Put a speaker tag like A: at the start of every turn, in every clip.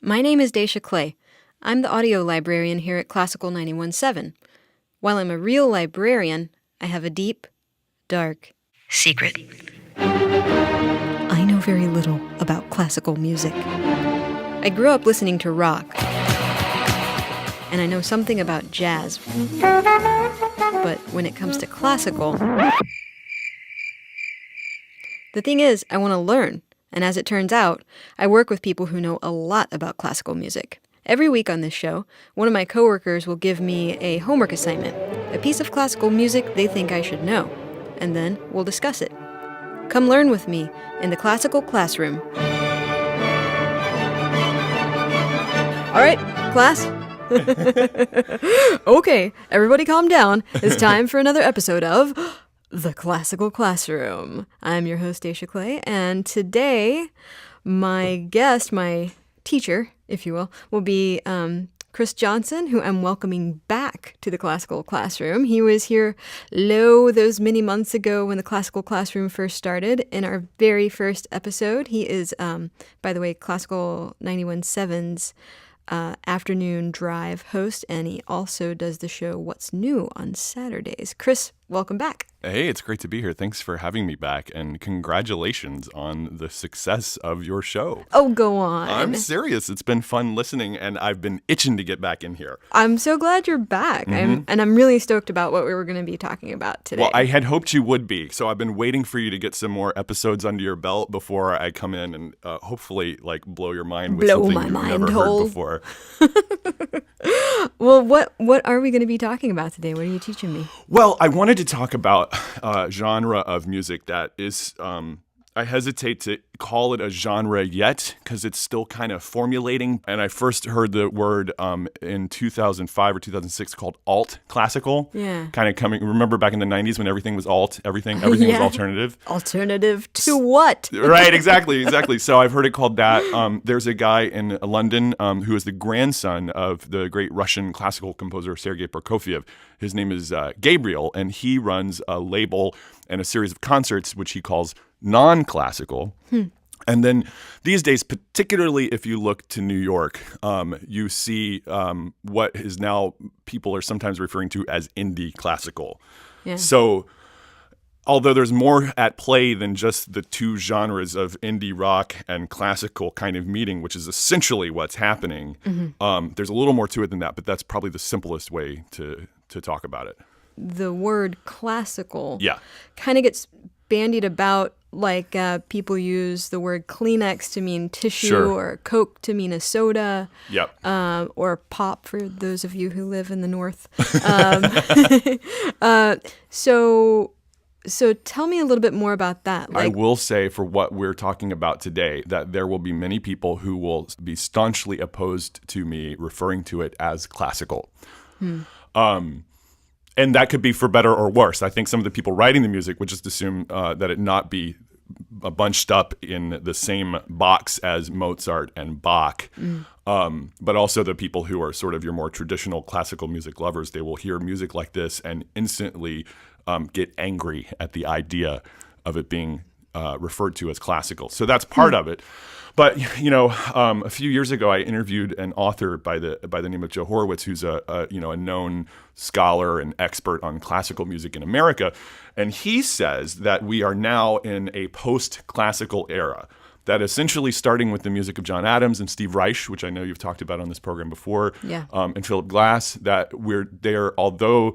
A: My name is Dacia Clay. I'm the audio librarian here at Classical 91.7. While I'm a real librarian, I have a deep, dark secret. I know very little about classical music. I grew up listening to rock, and I know something about jazz. But when it comes to classical, the thing is, I want to learn. And as it turns out, I work with people who know a lot about classical music. Every week on this show, one of my coworkers will give me a homework assignment, a piece of classical music they think I should know, and then we'll discuss it. Come learn with me in the classical classroom. All right, class. Okay, everybody calm down. It's time for another episode of The Classical Classroom. I'm your host, Dacia Clay, and today my guest, my teacher, if you will be Chris Johnson, who I'm welcoming back to the Classical Classroom. He was here those many months ago when the Classical Classroom first started in our very first episode. He is, by the way, Classical 91.7's afternoon drive host, and he also does the show What's New on Saturdays. Chris, welcome back.
B: Hey, it's great to be here. Thanks for having me back, and congratulations on the success of your show.
A: Oh, go on.
B: I'm serious. It's been fun listening, and I've been itching to get back in here.
A: I'm so glad you're back.
B: Mm-hmm.
A: I'm really stoked about what we were going to be talking about today.
B: Well, I had hoped you would be, so I've been waiting for you to get some more episodes under your belt before I come in and hopefully blow your mind with something you've never heard before.
A: Well, what are we going to be talking about today? What are you teaching me?
B: Well, I wanted to talk about genre of music that is, I hesitate to call it a genre yet because it's still kind of formulating. And I first heard the word in 2005 or 2006 called alt classical.
A: Yeah.
B: Kind of coming, remember back in the 90s when everything was alt, everything was alternative.
A: Alternative to what?
B: Right, exactly. So I've heard it called that. There's a guy in London who is the grandson of the great Russian classical composer Sergei Prokofiev. His name is Gabriel, and he runs a label and a series of concerts which he calls non-classical. And then these days, particularly if you look to New York, you see what is now people are sometimes referring to as indie classical.
A: Yeah.
B: So although there's more at play than just the two genres of indie rock and classical kind of meeting, which is essentially what's happening, there's a little more to it than that, but that's probably the simplest way to talk about it.
A: The word classical
B: Yeah.
A: kind of gets bandied about like people use the word Kleenex to mean tissue,
B: Sure.
A: or Coke to mean a soda,
B: Yep.
A: or pop for those of you who live in the North. So tell me a little bit more about that.
B: I will say for what we're talking about today that there will be many people who will be staunchly opposed to me referring to it as classical. And that could be for better or worse. I think some of the people writing the music would just assume that it not be bunched up in the same box as Mozart and Bach. But also the people who are sort of your more traditional classical music lovers, they will hear music like this and instantly get angry at the idea of it being referred to as classical. So that's part of it. But a few years ago, I interviewed an author by the name of Joe Horowitz, who's a known scholar and expert on classical music in America, and he says that we are now in a post-classical era. That essentially starting with the music of John Adams and Steve Reich, which I know you've talked about on this program before, and Philip Glass, that we're there, although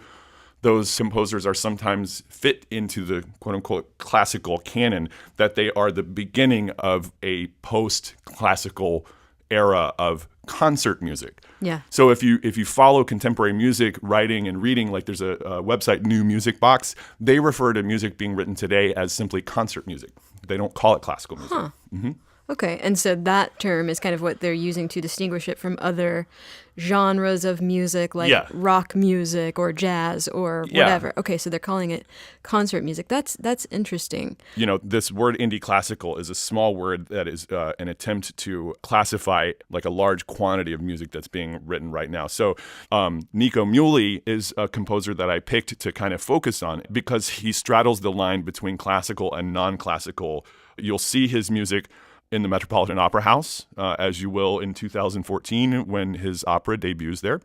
B: those composers are sometimes fit into the quote-unquote classical canon, that they are the beginning of a post-classical era of concert music.
A: Yeah.
B: So if you follow contemporary music writing and reading, like there's a website, New Music Box, they refer to music being written today as simply concert music. They don't call it classical music.
A: Huh.
B: Mm-hmm.
A: Okay, and so that term is kind of what they're using to distinguish it from other genres of music, like rock music or jazz or whatever. Okay, so they're calling it concert music. That's interesting.
B: This word indie classical is a small word that is an attempt to classify like a large quantity of music that's being written right now. So Nico Muhly is a composer that I picked to kind of focus on because he straddles the line between classical and non-classical. You'll see his music in the Metropolitan Opera House, as you will in 2014 when his opera debuts there.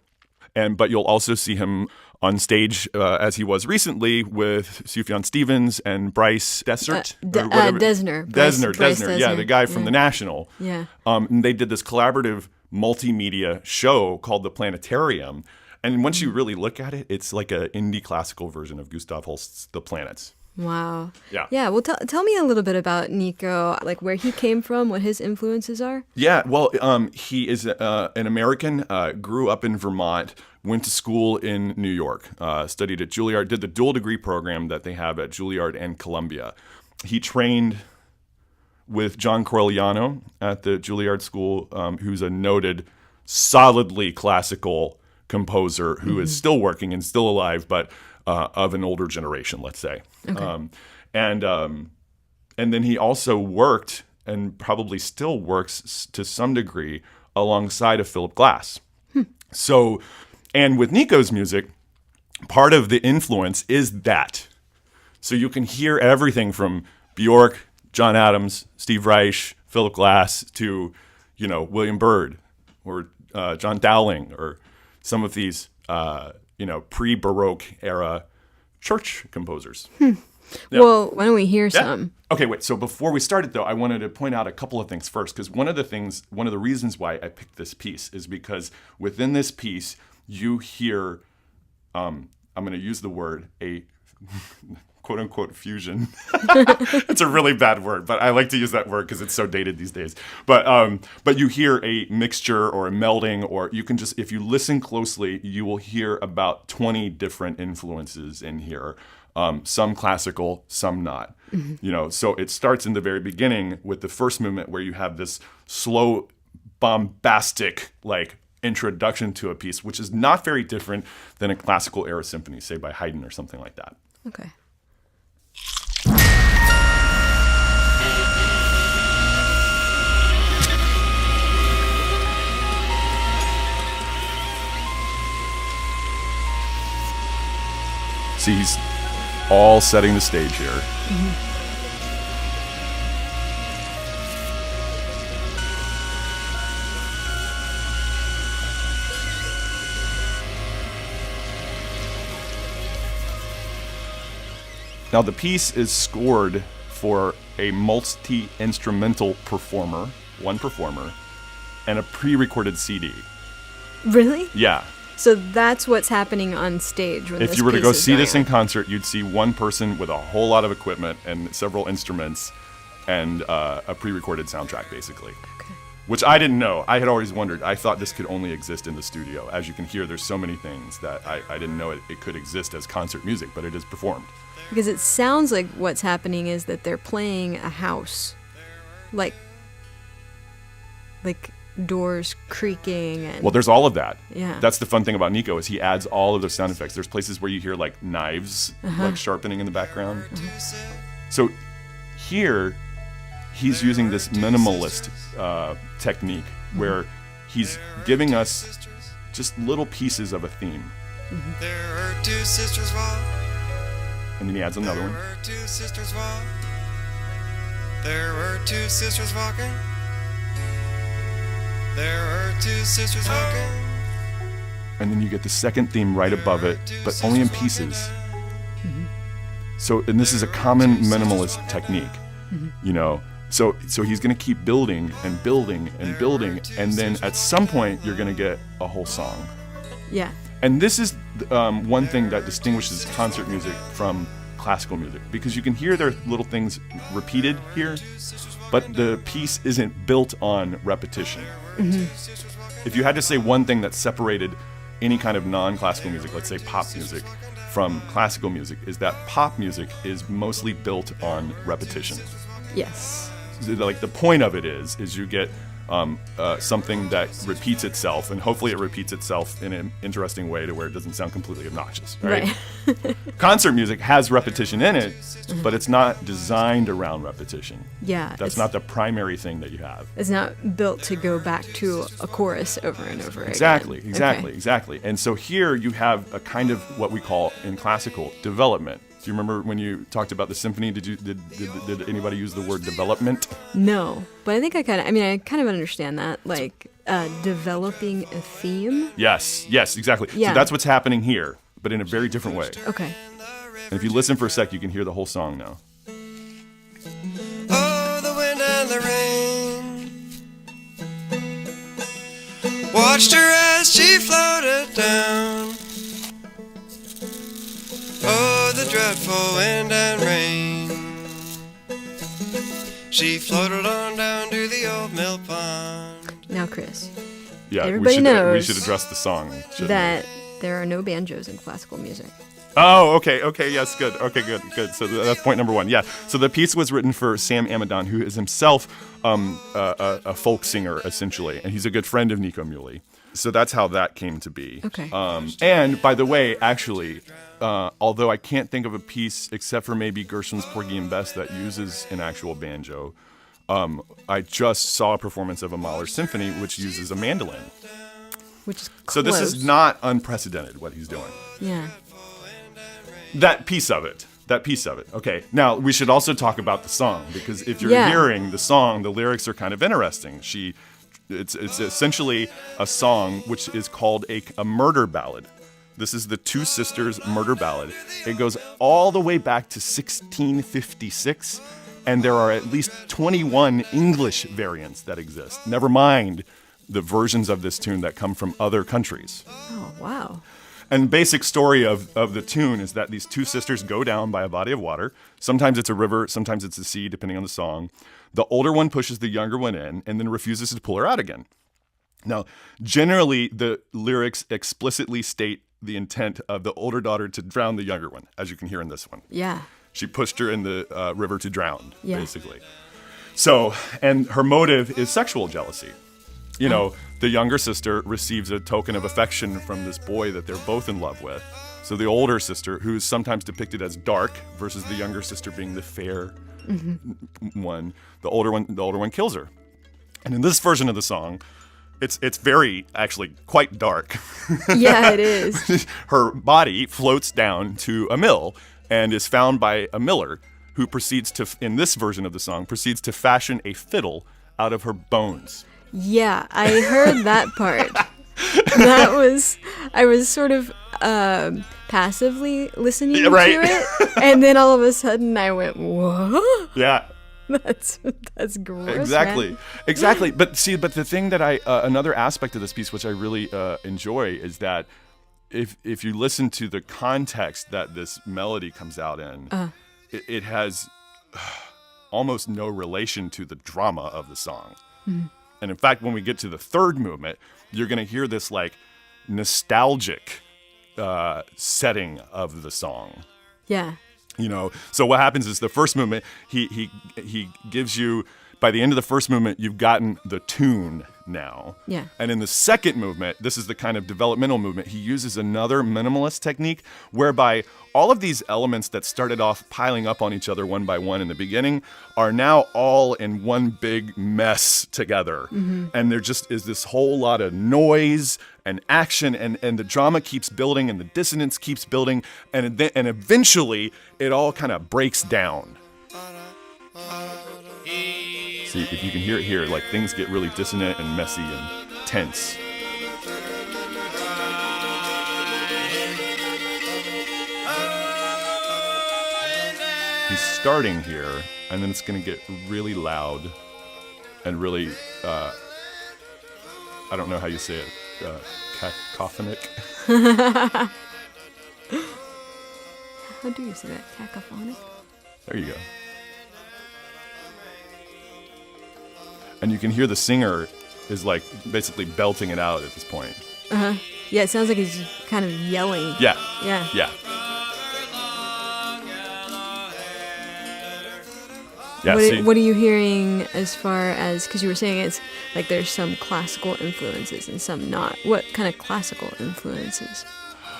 B: But you'll also see him on stage, as he was recently, with Sufjan Stevens and Bryce Dessert.
A: Desner.
B: Yeah, the guy from the National.
A: Yeah.
B: And they did this collaborative multimedia show called The Planetarium. And once you really look at it, it's like an indie classical version of Gustav Holst's The Planets.
A: Wow.
B: Yeah.
A: Yeah. Well, tell me a little bit about Nico, like where he came from, what his influences are.
B: Yeah. Well, he is an American, grew up in Vermont, went to school in New York, studied at Juilliard, did the dual degree program that they have at Juilliard and Columbia. He trained with John Corigliano at the Juilliard School, who's a noted, solidly classical composer who is still working and still alive, but of an older generation, let's say.
A: Okay.
B: And then he also worked and probably still works to some degree alongside of Philip Glass. So, and with Nico's music, part of the influence is that. So you can hear everything from Bjork, John Adams, Steve Reich, Philip Glass to, William Byrd or John Dowling or some of these, pre-Baroque era church composers. Yeah.
A: Well, why don't we hear some?
B: Okay, wait. So before we started, though, I wanted to point out a couple of things first, because one of the reasons why I picked this piece is because within this piece, you hear, I'm going to use the word, a quote unquote fusion. It's a really bad word, but I like to use that word because it's so dated these days. But you hear a mixture or a melding, or you can just, if you listen closely, you will hear about 20 different influences in here. Some classical, some not. So it starts in the very beginning with the first movement where you have this slow, bombastic, introduction to a piece, which is not very different than a classical era symphony, say by Haydn or something like that.
A: Okay.
B: See, he's all setting the stage here. Now, the piece is scored for a multi-instrumental performer, one performer, and a pre-recorded CD.
A: Really?
B: Yeah.
A: So that's what's happening on stage when
B: If you were to go see this in concert, you'd see one person with a whole lot of equipment and several instruments and a pre-recorded soundtrack, basically.
A: Okay.
B: Which I didn't know. I had always wondered. I thought this could only exist in the studio. As you can hear, there's so many things that I didn't know it could exist as concert music, but it is performed.
A: Because it sounds like what's happening is that they're playing a house. Like doors creaking and...
B: Well, there's all of that.
A: Yeah.
B: That's the fun thing about Nico is he adds all of those sound effects. There's places where you hear knives sharpening in the background. So here he's using this minimalist technique where he's giving us just little pieces of a theme.
C: There are two sisters walk.
B: And then he adds another one.
C: There were two sisters walk. There were two sisters walking. There were two sisters walking.
B: And then you get the second theme right above it, but only in pieces. So, and this is a common minimalist technique, So he's going to keep building and building and building, and then at some point you're going to get a whole song.
A: Yeah.
B: And this is one thing that distinguishes concert music from classical music, because you can hear their little things repeated here, but the piece isn't built on repetition. If you had to say one thing that separated any kind of non-classical music, let's say pop music, from classical music, is that pop music is mostly built on repetition.
A: Yes.
B: The point of it is you get something that repeats itself, and hopefully it repeats itself in an interesting way to where it doesn't sound completely obnoxious, right? Concert music has repetition in it, but it's not designed around repetition.
A: Yeah.
B: That's not the primary thing that you have.
A: It's not built to go back to a chorus over and over again.
B: Exactly. And so here you have a kind of what we call in classical development. Do you remember when you talked about the symphony? Did anybody use the word development?
A: No, but I think I kind of understand that, like developing a theme.
B: Yes, exactly.
A: Yeah.
B: So that's what's happening here, but in a very different way.
A: Okay.
B: And if you listen for a sec, you can hear the whole song now.
C: Oh, the wind and the rain watched her as she floated down. Oh, the dreadful wind and rain. She floated on down to the old mill pond.
A: Now, Chris,
B: Yeah,
A: everybody
B: we
A: knows
B: should address the song. shouldn't
A: that there are no banjos in classical music.
B: we? Oh, okay, yes, good. Okay, good. So that's point number one. Yeah. So the piece was written for Sam Amidon, who is himself a folk singer, essentially, and he's a good friend of Nico Muhly. So that's how that came to be.
A: Okay.
B: And by the way, actually, although I can't think of a piece except for maybe Gershwin's Porgy and Bess that uses an actual banjo, I just saw a performance of a Mahler symphony which uses a mandolin.
A: Which is close.
B: So this is not unprecedented what he's doing.
A: Yeah.
B: That piece of it. Okay. Now we should also talk about the song, because if you're hearing the song, the lyrics are kind of interesting. It's essentially a song which is called a murder ballad. This is the Two Sisters murder ballad. It goes all the way back to 1656, and there are at least 21 English variants that exist. Never mind the versions of this tune that come from other countries.
A: Oh, wow.
B: And basic story of the tune is that these two sisters go down by a body of water. Sometimes it's a river, sometimes it's a sea, depending on the song. The older one pushes the younger one in and then refuses to pull her out again. Now, generally, the lyrics explicitly state the intent of the older daughter to drown the younger one, as you can hear in this one.
A: Yeah.
B: She pushed her in the river to drown,
A: Yeah.
B: basically. So, and her motive is sexual jealousy. You know, the younger sister receives a token of affection from this boy that they're both in love with. So the older sister, who's sometimes depicted as dark, versus the younger sister being the fair one, the older one kills her. And in this version of the song, it's very, actually, quite dark.
A: Yeah, it is.
B: Her body floats down to a mill and is found by a miller, who proceeds to, in this version of the song, proceeds to fashion a fiddle out of her bones.
A: Yeah, I heard that part. I was sort of passively listening to it, and then all of a sudden I went, "What?"
B: Yeah.
A: That's gross.
B: Exactly. But the thing that another aspect of this piece which I really enjoy is that if you listen to the context that this melody comes out in, it has almost no relation to the drama of the song. Mm-hmm. And in fact, when we get to the third movement, you're going to hear this like nostalgic setting of the song.
A: Yeah.
B: You know, so what happens is the first movement, he gives you, by the end of the first movement, you've gotten the tune now.
A: Yeah.
B: And in the second movement, this is the kind of developmental movement, he uses another minimalist technique whereby all of these elements that started off piling up on each other one by one in the beginning are now all in one big mess together. Mm-hmm. And there just is this whole lot of noise and action, and the drama keeps building and the dissonance keeps building, and eventually it all kind of breaks down. See, if you can hear it here, like things get really dissonant and messy and tense. He's starting here, and then it's going to get really loud and really, I don't know how you say it, cacophonic.
A: How do you say that? Cacophonic?
B: There you go. And you can hear the singer is like basically belting it out at this point.
A: Uh-huh. Yeah, it sounds like he's just kind of yelling.
B: Yeah.
A: Yeah.
B: Yeah. Yeah,
A: what are you hearing as far as, because you were saying it's like there's some classical influences and some not. What kind of classical influences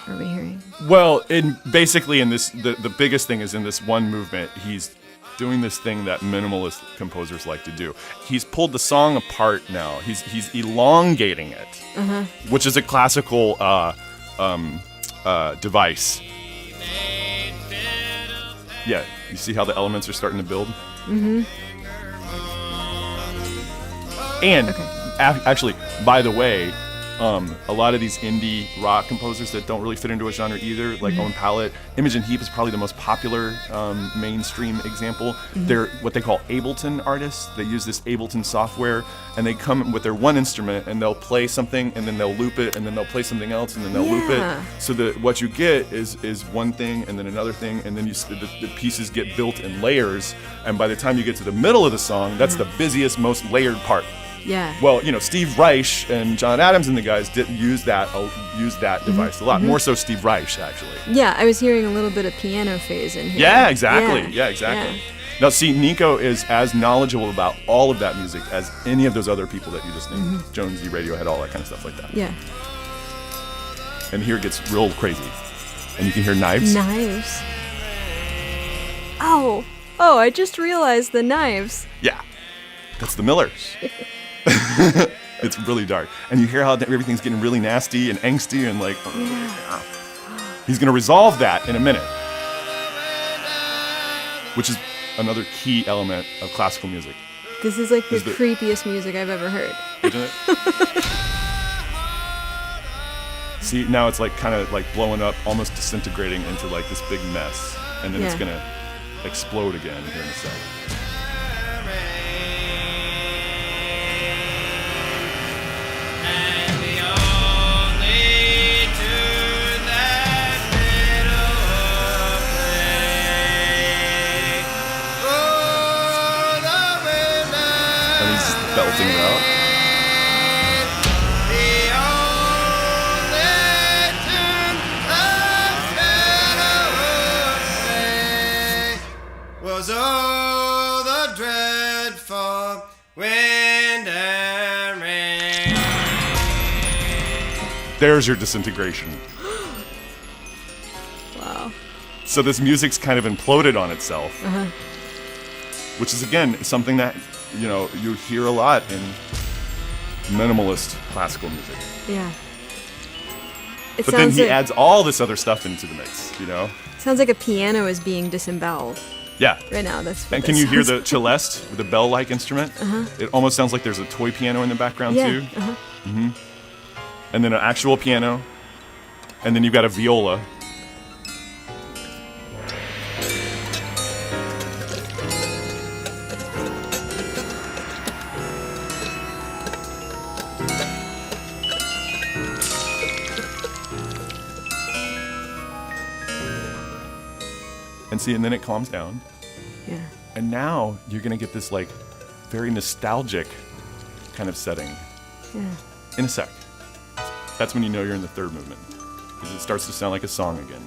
A: are we hearing?
B: Well, basically in this, the biggest thing is in this one movement, he's doing this thing that minimalist composers like to do. He's pulled the song apart now. He's elongating it, which is a classical device. Yeah, you see how the elements are starting to build? Mm-hmm. And actually, by the way, a lot of these indie rock composers that don't really fit into a genre either, like Owen Pallett, Imogen Heap is probably the most popular mainstream example. They're what they call Ableton artists. They use this Ableton software, and they come with their one instrument, and they'll play something, and then they'll loop it, and then they'll play something else, and then they'll loop it. So that what you get is one thing, and then another thing, and then the pieces get built in layers, and by the time you get to the middle of the song, that's the busiest, most layered part.
A: Yeah.
B: Well, Steve Reich and John Adams and the guys did use that device a lot. More so Steve Reich, actually.
A: Yeah, I was hearing a little bit of piano phase in here.
B: Yeah, exactly. Yeah, exactly.
A: Yeah.
B: Now, see, Nico is as knowledgeable about all of that music as any of those other people that you just named. Jonesy, Radiohead, all that kind of stuff like that.
A: Yeah.
B: And here it gets real crazy. And you can hear knives.
A: Knives. Oh, I just realized the knives.
B: Yeah. That's the Millers. It's really dark. And you hear how everything's getting really nasty and angsty and like... He's going to resolve that in a minute. Which is another key element of classical music.
A: This is like the creepiest music I've ever heard.
B: Isn't it? See, now it's like kind of like blowing up, almost disintegrating into like this big mess. And then it's going to explode again here in a second. Belting it out.
C: Was all the dreadful wind and rain.
B: There's your disintegration.
A: Wow.
B: So this music's kind of imploded on itself, which is again something that you hear a lot in minimalist classical music.
A: Yeah.
B: But then he adds all this other stuff into the mix,
A: Sounds like a piano is being disemboweled.
B: Yeah.
A: Right now, that's what
B: And can you hear the celeste with the bell-like instrument? It almost sounds like there's a toy piano in the background too. And then an actual piano, and then you've got a viola. And then it calms down.
A: Yeah.
B: And now you're going to get this like very nostalgic kind of setting.
A: Yeah.
B: In a sec. That's when you know you're in the third movement. Because it starts to sound like a song again.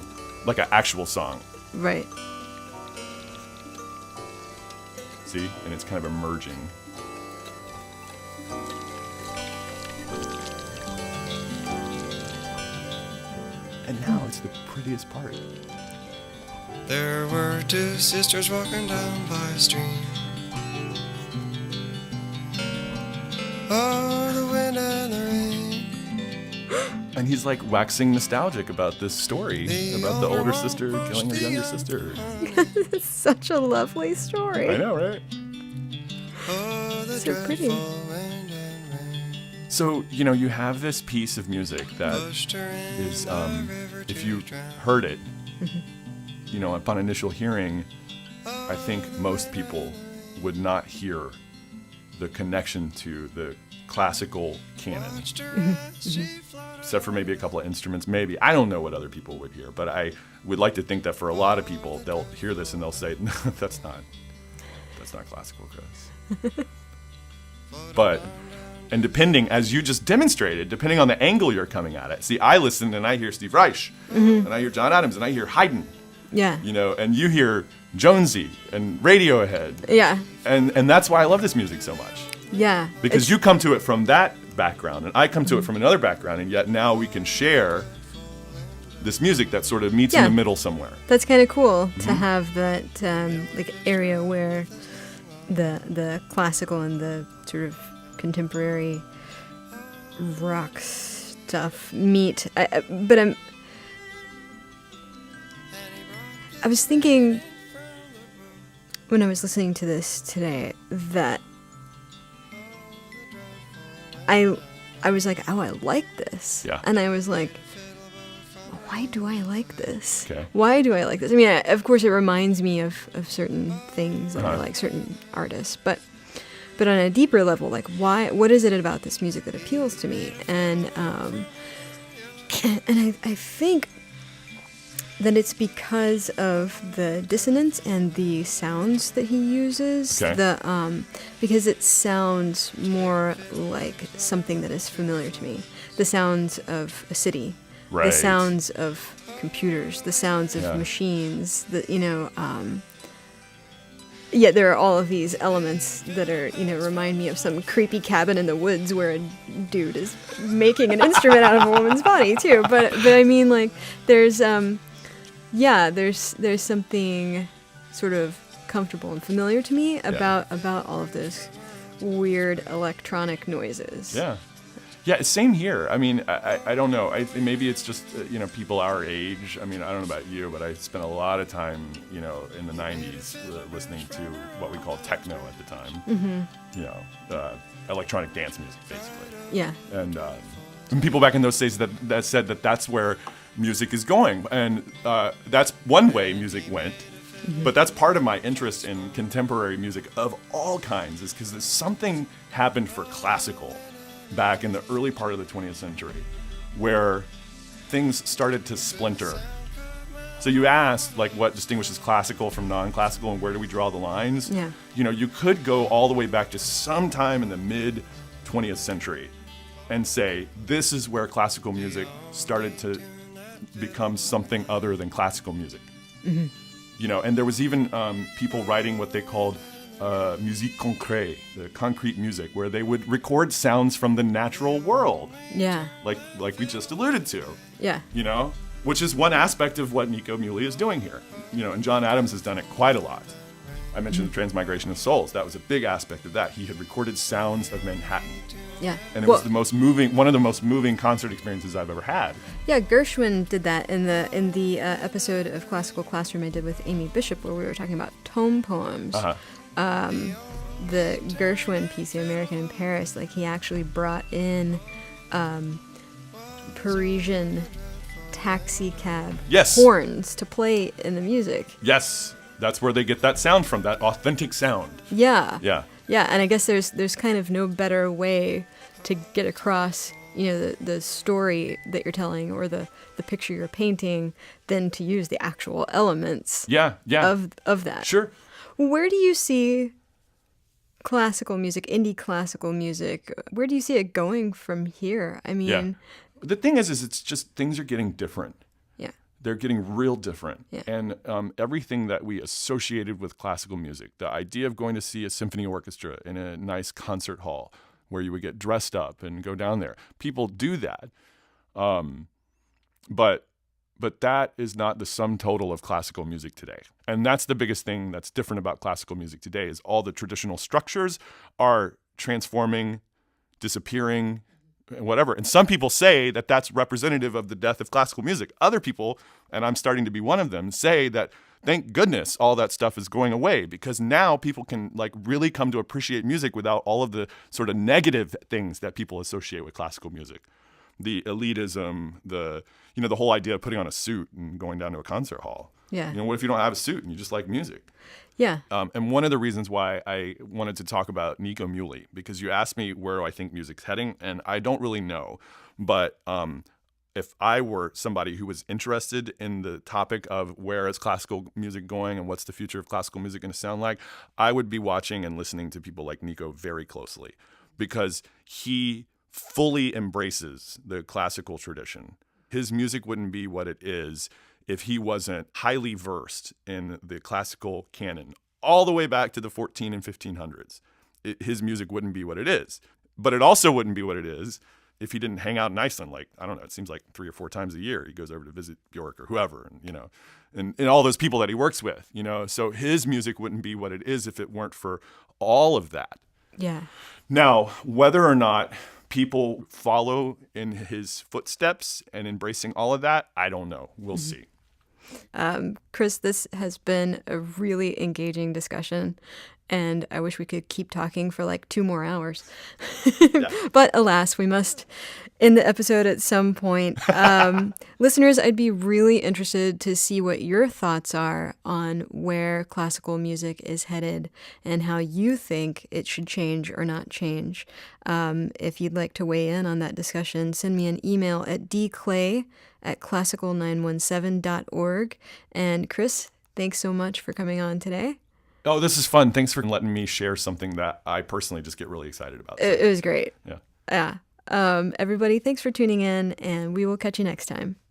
B: Like an actual song.
A: Right.
B: See? And it's kind of emerging. And now it's the prettiest part.
C: There were two sisters walking down by a stream. Oh, the wind and the rain.
B: And he's like waxing nostalgic about this story about the older sister killing her younger sister.
A: It's such a lovely story.
B: I know, right?
C: Oh, the
A: So pretty.
C: dreadful wind and rain.
B: So, you have this piece of music that
C: Pushed her in
B: is,
C: the river
B: if
C: to
B: you
C: drown.
B: heard it, upon initial hearing, I think most people would not hear the connection to the classical canon.
C: Watched her as she floated.
B: Except for maybe a couple of instruments, maybe. I don't know what other people would hear, but I would like to think that for a lot of people, they'll hear this and they'll say, no, that's not classical, Chris. But, and depending, as you just demonstrated, depending on the angle you're coming at it. See, I listen and I hear Steve Reich, and I hear John Adams, and I hear Haydn.
A: Yeah.
B: And you hear Jonesy and Radiohead.
A: Yeah.
B: And that's why I love this music so much.
A: Yeah.
B: Because you come to it from that background, and I come to it from another background, and yet now we can share this music that sort of meets in the middle somewhere.
A: That's kind of cool to have that area where the classical and the sort of contemporary rock stuff meet. I was thinking when I was listening to this today that I was like, oh, I like this.
B: Yeah.
A: And I was like, why do I like this?
B: Okay.
A: Why do I like this? I mean, of course, it reminds me of certain things that I like, certain artists, but on a deeper level, like, why? What is it about this music that appeals to me? And I think that it's because of the dissonance and the sounds that he uses.
B: Okay.
A: Because it sounds more like something that is familiar to me. The sounds of a city.
B: Right.
A: The sounds of computers, the sounds of
B: Yeah.
A: machines, yeah, there are all of these elements that are, remind me of some creepy cabin in the woods where a dude is making an instrument out of a woman's body too. But I mean, like, there's something sort of comfortable and familiar to me about all of those weird electronic noises.
B: Yeah. Yeah, same here. I mean, I don't know. Maybe it's just, people our age. I mean, I don't know about you, but I spent a lot of time, in the 90s listening to what we called techno at the time. Mm-hmm. Electronic dance music, basically.
A: Yeah.
B: And some people back in those days that said that that's where music is going. And that's one way music went. Mm-hmm. But that's part of my interest in contemporary music of all kinds, is because something happened for classical back in the early part of the 20th century, where things started to splinter. So you asked, like, what distinguishes classical from non-classical and where do we draw the lines?
A: Yeah.
B: You could go all the way back to sometime in the mid-20th century and say, this is where classical music started to become something other than classical music. Mm-hmm. And there was even people writing what they called musique concrète, the concrete music, where they would record sounds from the natural world. Yeah. Like we just alluded to.
A: Yeah.
B: Which is one aspect of what Nico Muhly is doing here. And John Adams has done it quite a lot. I mentioned the transmigration of souls. That was a big aspect of that. He had recorded sounds of Manhattan.
A: Yeah.
B: And it was one of the most moving concert experiences I've ever had.
A: Yeah, Gershwin did that in the episode of Classical Classroom I did with Amy Bishop, where we were talking about tone poems. Uh-huh. The Gershwin piece, The American in Paris, like, he actually brought in Parisian taxi cab horns to play in the music.
B: Yes, that's where they get that sound from, that authentic sound.
A: Yeah.
B: Yeah.
A: Yeah, and I guess there's kind of no better way to get across, the story that you're telling or the picture you're painting than to use the actual elements of that. Sure. Where do you see classical music, indie classical music, where do you see it going from here? I mean...
B: The thing is it's just things are getting different.
A: Yeah.
B: They're getting real different.
A: Yeah.
B: And everything that we associated with classical music, the idea of going to see a symphony orchestra in a nice concert hall where you would get dressed up and go down there, people do that. But that is not the sum total of classical music today. And that's the biggest thing that's different about classical music today, is all the traditional structures are transforming, disappearing, whatever. And some people say that that's representative of the death of classical music. Other people, and I'm starting to be one of them, say that thank goodness all that stuff is going away, because now people can, like, really come to appreciate music without all of the sort of negative things that people associate with classical music. The elitism, the whole idea of putting on a suit and going down to a concert hall.
A: Yeah.
B: What if you don't have a suit and you just like music?
A: Yeah.
B: And one of the reasons why I wanted to talk about Nico Muhly, because you asked me where I think music's heading, and I don't really know. But if I were somebody who was interested in the topic of where is classical music going and what's the future of classical music going to sound like, I would be watching and listening to people like Nico very closely, because he fully embraces the classical tradition. His music wouldn't be what it is if he wasn't highly versed in the classical canon all the way back to the 14 and 1500s. His music wouldn't be what it is. But it also wouldn't be what it is if he didn't hang out in Iceland, like, I don't know, it seems like 3 or 4 times a year he goes over to visit Bjork or whoever, and all those people that he works with, So his music wouldn't be what it is if it weren't for all of that.
A: Yeah.
B: Now, whether or not people follow in his footsteps and embracing all of that, I don't know. We'll see.
A: Chris, this has been a really engaging discussion, and I wish we could keep talking for like 2 more hours. But alas, we must end the episode at some point. Listeners, I'd be really interested to see what your thoughts are on where classical music is headed and how you think it should change or not change. If you'd like to weigh in on that discussion, send me an email at dclay@classical917.org. And Chris, thanks so much for coming on today.
B: Oh, this is fun. Thanks for letting me share something that I personally just get really excited about. So,
A: It was great.
B: yeah.
A: Yeah. Everybody, thanks for tuning in, and we will catch you next time.